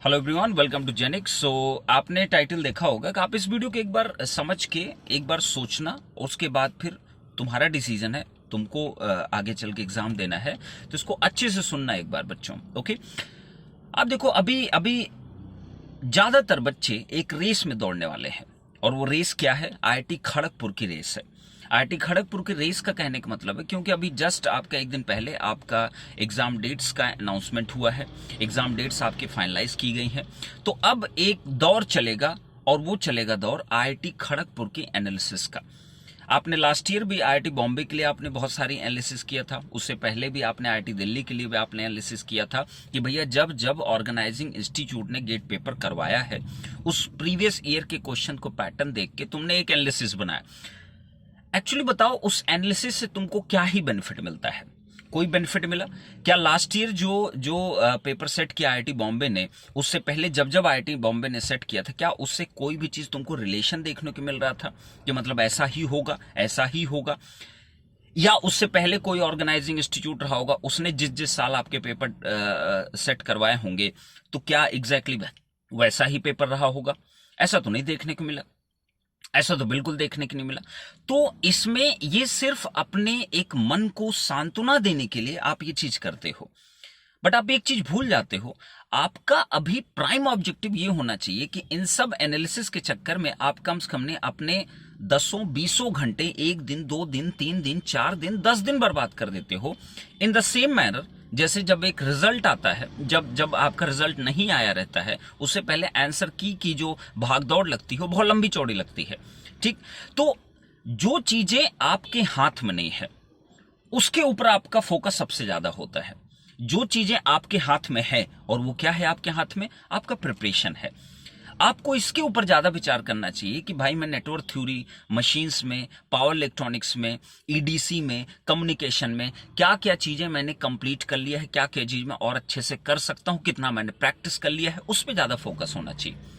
Hello everyone, welcome to Genix. So आपने title देखा होगा कि आप इस वीडियो को एक बार समझ के एक बार सोचना, उसके बाद फिर तुम्हारा डिसीजन है, तुमको आगे चल के एग्जाम देना है, तो इसको अच्छे से सुनना एक बार बच्चों। ओके, आप देखो अभी अभी ज्यादातर बच्चे एक रेस में दौड़ने वाले हैं, और वो रेस क्या है? आईआईटी खड़गपुर की रेस है। आईआईटी खड़गपुर की रेस का कहने का मतलब है क्योंकि अभी जस्ट आपका एक दिन पहले आपका एग्जाम डेट्स का अनाउंसमेंट हुआ है, एग्जाम डेट्स आपके फाइनलाइज की गई हैं। तो अब एक दौर चलेगा, और वो चलेगा दौर आईआईटी खड़गपुर के एनालिसिस का। आपने लास्ट ईयर भी आईआईटी बॉम्बे के लिए आपने बहुत सारी एनालिसिस किया था, उससे पहले भी आपने आईआईटी दिल्ली के लिए भी आपने एनालिसिस किया था कि भैया जब जब ऑर्गेनाइजिंग इंस्टीट्यूट ने गेट पेपर करवाया है, उस प्रीवियस ईयर के क्वेश्चन को पैटर्न देख के तुमने एक एनालिसिस बनाया। एक्चुअली बताओ, उस एनालिसिस से तुमको क्या ही बेनिफिट मिलता है? कोई बेनिफिट मिला क्या? लास्ट ईयर जो जो पेपर सेट किया आईआईटी बॉम्बे ने, उससे पहले जब जब आईआईटी बॉम्बे ने सेट किया था, क्या उससे कोई भी चीज तुमको रिलेशन देखने को मिल रहा था कि मतलब ऐसा ही होगा, ऐसा ही होगा? या उससे पहले कोई ऑर्गेनाइजिंग इंस्टीट्यूट रहा होगा, उसने जिस जिस साल आपके पेपर सेट करवाए होंगे, तो क्या एग्जैक्टली वैसा ही पेपर रहा होगा? ऐसा तो नहीं देखने को मिला, ऐसा तो बिल्कुल देखने को नहीं मिला। तो इसमें ये सिर्फ अपने एक मन को सांत्वना देने के लिए आप ये चीज करते हो, बट आप एक चीज भूल जाते हो। आपका अभी प्राइम ऑब्जेक्टिव ये होना चाहिए कि इन सब एनालिसिस के चक्कर में आप कम से कम ने अपने दसों बीसों घंटे, एक दिन, 2 दिन, 3 दिन, 4 दिन, 10 दिन बर्बाद कर देते हो। इन द सेम मैनर जैसे जब एक रिजल्ट आता है, जब जब आपका रिजल्ट नहीं आया रहता है, उससे पहले आंसर की जो भागदौड़ लगती है बहुत लंबी चौड़ी लगती है, ठीक? तो जो चीजें आपके हाथ में नहीं है, उसके ऊपर आपका फोकस सबसे ज्यादा होता है। जो चीजें आपके हाथ में है, और वो क्या है आपके हाथ में? आपका प्रिपरेशन है। आपको इसके ऊपर ज्यादा विचार करना चाहिए कि भाई मैं नेटवर्क थ्योरी, मशीन्स में, पावर इलेक्ट्रॉनिक्स में, ईडीसी में, कम्युनिकेशन में क्या क्या चीजें मैंने कंप्लीट कर लिया है, क्या क्या चीज मैं और अच्छे से कर सकता हूं, कितना मैंने प्रैक्टिस कर लिया है, उस पर ज्यादा फोकस होना चाहिए।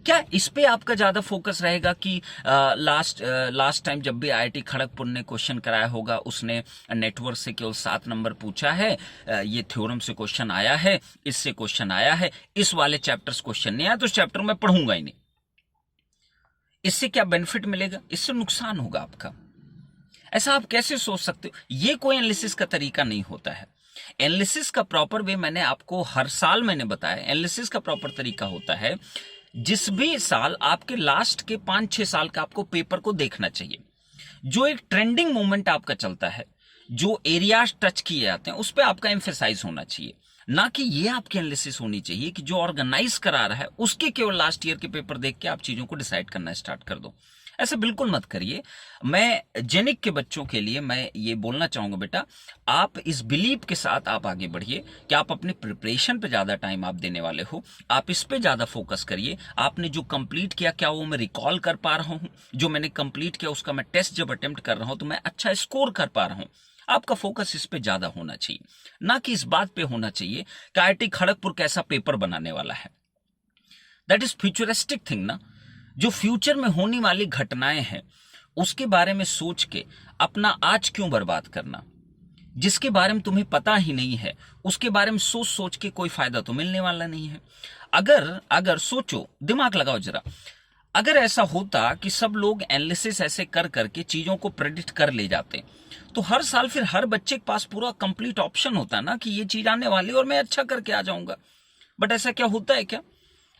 क्या इस पे आपका ज्यादा फोकस रहेगा कि लास्ट टाइम जब भी आईआईटी खड़गपुर ने क्वेश्चन कराया होगा, उसने नेटवर्क से केवल 7 नंबर पूछा है, ये थ्योरम से क्वेश्चन आया है, इससे क्वेश्चन आया है, इस वाले चैप्टर से क्वेश्चन नहीं आया तो इस चैप्टर में पढ़ूंगा ही नहीं। इससे क्या बेनिफिट मिलेगा? इससे नुकसान होगा आपका। ऐसा आप कैसे सोच सकते हो? ये कोई एनालिसिस का तरीका नहीं होता है। एनालिसिस का प्रॉपर वे मैंने आपको हर साल मैंने बताया, एनालिसिस का प्रॉपर तरीका होता है जिस भी साल आपके लास्ट के 5-6 साल का आपको पेपर को देखना चाहिए, जो एक ट्रेंडिंग मूवमेंट आपका चलता है, जो एरियाज टच किए जाते हैं, उस पर आपका एम्फेसाइज होना चाहिए। ना कि ये आपकी एनालिसिस होनी चाहिए कि जो ऑर्गेनाइज करा रहा है उसके केवल लास्ट ईयर के पेपर देख के आप चीजों को डिसाइड करना स्टार्ट कर दो। ऐसे बिल्कुल मत करिए। मैं जेनिक के बच्चों के लिए मैं ये बोलना चाहूंगा, बेटा आप इस बिलीव के साथ आप आगे बढ़िए कि आप अपने प्रिपरेशन पे ज्यादा टाइम आप देने वाले हो, आप इस पे ज्यादा फोकस करिए। आपने जो कंप्लीट किया, क्या वो मैं रिकॉल कर पा रहा हूं? जो मैंने कंप्लीट किया उसका मैं टेस्ट जब अटेम्प्ट कर रहा हूं तो मैं अच्छा स्कोर कर पा रहा हूं? आपका फोकस इस पे ज्यादा होना चाहिए, ना कि इस बात पे होना चाहिए कि आईआईटी खड़गपुर कैसा पेपर बनाने वाला है। दैट इज फ्यूचरिस्टिक थिंग ना। जो फ्यूचर में होने वाली घटनाएं हैं उसके बारे में सोच के अपना आज क्यों बर्बाद करना? जिसके बारे में तुम्हें पता ही नहीं है उसके बारे में सोच सोच के कोई फायदा तो मिलने वाला नहीं है। अगर अगर सोचो, दिमाग लगाओ जरा, अगर ऐसा होता कि सब लोग एनालिसिस ऐसे कर करके चीजों को प्रेडिक्ट कर ले जाते, तो हर साल फिर हर बच्चे के पास पूरा कंप्लीट ऑप्शन होता ना कि ये चीज आने वाली और मैं अच्छा करके आ जाऊंगा। बट ऐसा क्या होता है क्या?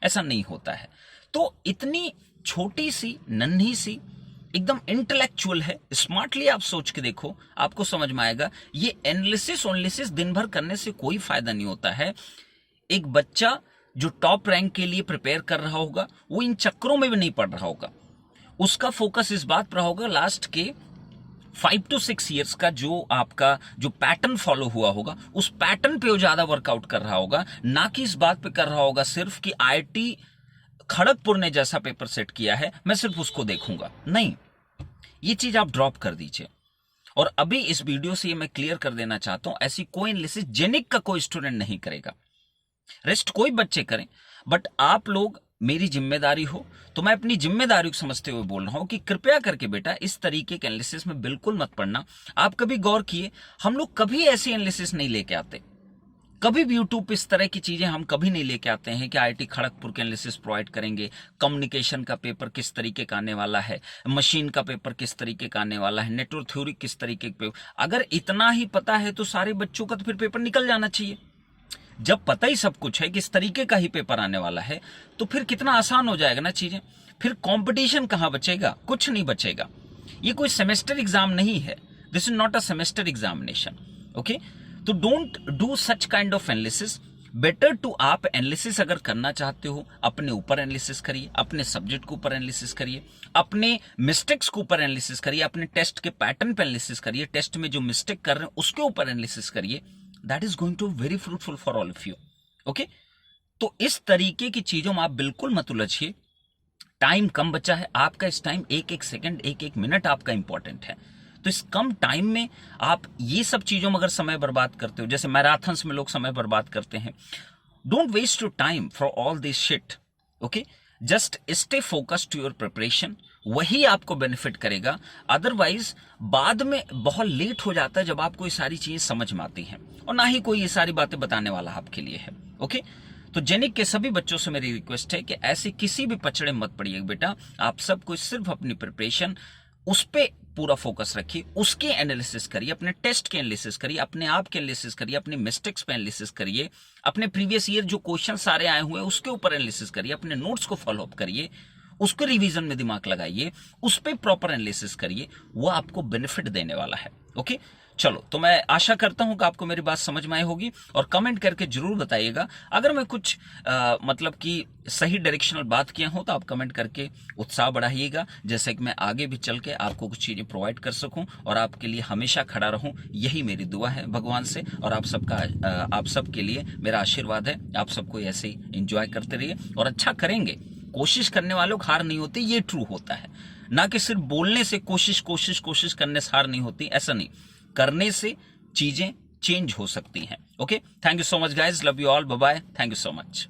ऐसा नहीं होता है। तो इतनी छोटी सी नन्ही सी एकदम इंटेलेक्चुअल है, स्मार्टली आप सोच के देखो, आपको समझ में आएगा। ये एनालिसिस दिन भर करने से कोई फायदा नहीं होता है। एक बच्चा जो टॉप रैंक के लिए प्रिपेयर कर रहा होगा वो इन चक्करों में भी नहीं पड़ रहा होगा। उसका फोकस इस बात पर होगा लास्ट के 5 to 6 ईयर्स का जो आपका जो पैटर्न फॉलो हुआ होगा, उस पैटर्न पे वो ज्यादा वर्कआउट कर रहा होगा, ना कि इस बात पे कर रहा होगा सिर्फ कि आईआईटी खड़गपुर ने जैसा पेपर सेट किया है मैं सिर्फ उसको देखूंगा। नहीं, ये चीज आप ड्रॉप कर दीजिए। और अभी इस वीडियो से ये मैं क्लियर कर देना चाहता हूं, ऐसी कोई एनालिसिस जेनिक का कोई स्टूडेंट नहीं करेगा, रेस्ट कोई बच्चे करें। बट आप लोग मेरी जिम्मेदारी हो, तो मैं अपनी जिम्मेदारी को समझते हुए बोल रहा हूं कि कृपया करके बेटा इस तरीके के एनालिसिस में बिल्कुल मत पढ़ना। आप कभी गौर किए, हम लोग कभी ऐसी एनालिसिस नहीं लेके आते, कभी भी यूट्यूब पे इस तरह की चीजें हम कभी नहीं लेके आते हैं कि आईआईटी खड़गपुर के एनालिसिस प्रोवाइड करेंगे, कम्युनिकेशन का पेपर किस तरीके का आने वाला है, मशीन का पेपर किस तरीके का आने वाला है, नेटवर्क थ्योरी किस तरीके के पेपर। अगर इतना ही पता है तो सारे बच्चों का तो फिर पेपर निकल जाना चाहिए। जब पता ही सब कुछ है कि इस तरीके का ही पेपर आने वाला है तो फिर कितना आसान हो जाएगा ना चीजें। फिर कंपटीशन कहां बचेगा? कुछ नहीं बचेगा। ये कोई सेमेस्टर एग्जाम नहीं है, this is not a semester examination. Okay, तो don't do such kind of analysis. Better to आप एनालिसिस अगर करना चाहते हो, अपने ऊपर एनालिसिस करिए, अपने सब्जेक्ट के ऊपर एनालिसिस करिए, अपने मिस्टेक्स के ऊपर एनालिसिस करिए, अपने टेस्ट के पैटर्न पे एनालिसिस करिए, टेस्ट में जो मिस्टेक कर रहे हैं उसके ऊपर एनालिसिस करिए। That is going to very fruitful for all of you. Okay, तो इस तरीके की चीजों में आप बिल्कुल मत उलझिए। टाइम कम बचा है आपका, इस टाइम एक एक सेकंड, एक एक मिनट आपका इंपॉर्टेंट है। तो इस कम टाइम में आप ये सब चीजों में अगर समय बर्बाद करते हो, जैसे मैराथन्स में लोग समय बर्बाद करते हैं, don't waste your time for all this shit. Okay, just stay focused to your preparation, वही आपको बेनिफिट करेगा। अदरवाइज बाद में बहुत लेट हो जाता है जब आपको ये सारी चीजें समझ में आती हैं, और ना ही कोई ये सारी बातें बताने वाला आपके लिए है। ओके, तो जेनिक के सभी बच्चों से मेरी रिक्वेस्ट है कि ऐसे किसी भी पचड़े मत पड़िए बेटा। आप सबको सिर्फ अपनी प्रिपरेशन उस पे पूरा फोकस रखिए, उसके एनालिसिस करिए, अपने टेस्ट के एनालिसिस करिए, अपने आप के एनालिसिस करिए, अपने मिस्टेक्स पे एनालिसिस करिए, अपने प्रीवियस ईयर जो क्वेश्चन सारे आए हुए हैं उसके ऊपर एनालिसिस करिए, अपने नोट्स को फॉलो अप करिए, उसको रिवीजन में दिमाग लगाइए, उस पर प्रॉपर एनालिसिस करिए, वो आपको बेनिफिट देने वाला है। ओके, चलो, तो मैं आशा करता हूं कि आपको मेरी बात समझ में आई होगी, और कमेंट करके जरूर बताइएगा अगर मैं कुछ मतलब कि सही डायरेक्शनल बात किया हूं तो आप कमेंट करके उत्साह बढ़ाइएगा, जैसे कि मैं आगे भी चल के आपको कुछ चीजें प्रोवाइड कर सकूं और आपके लिए हमेशा खड़ा रहूं। यही मेरी दुआ है भगवान से, और आप सबके लिए मेरा आशीर्वाद है। आप सबको ऐसे ही एंजॉय करते रहिए और अच्छा करेंगे। कोशिश करने वालों को हार नहीं होती, ये ट्रू होता है। ना कि सिर्फ बोलने से कोशिश करने से हार नहीं होती, ऐसा नहीं, करने से चीजें चेंज हो सकती हैं। Okay, thank you so much guys, love you all, bye bye, thank you so much.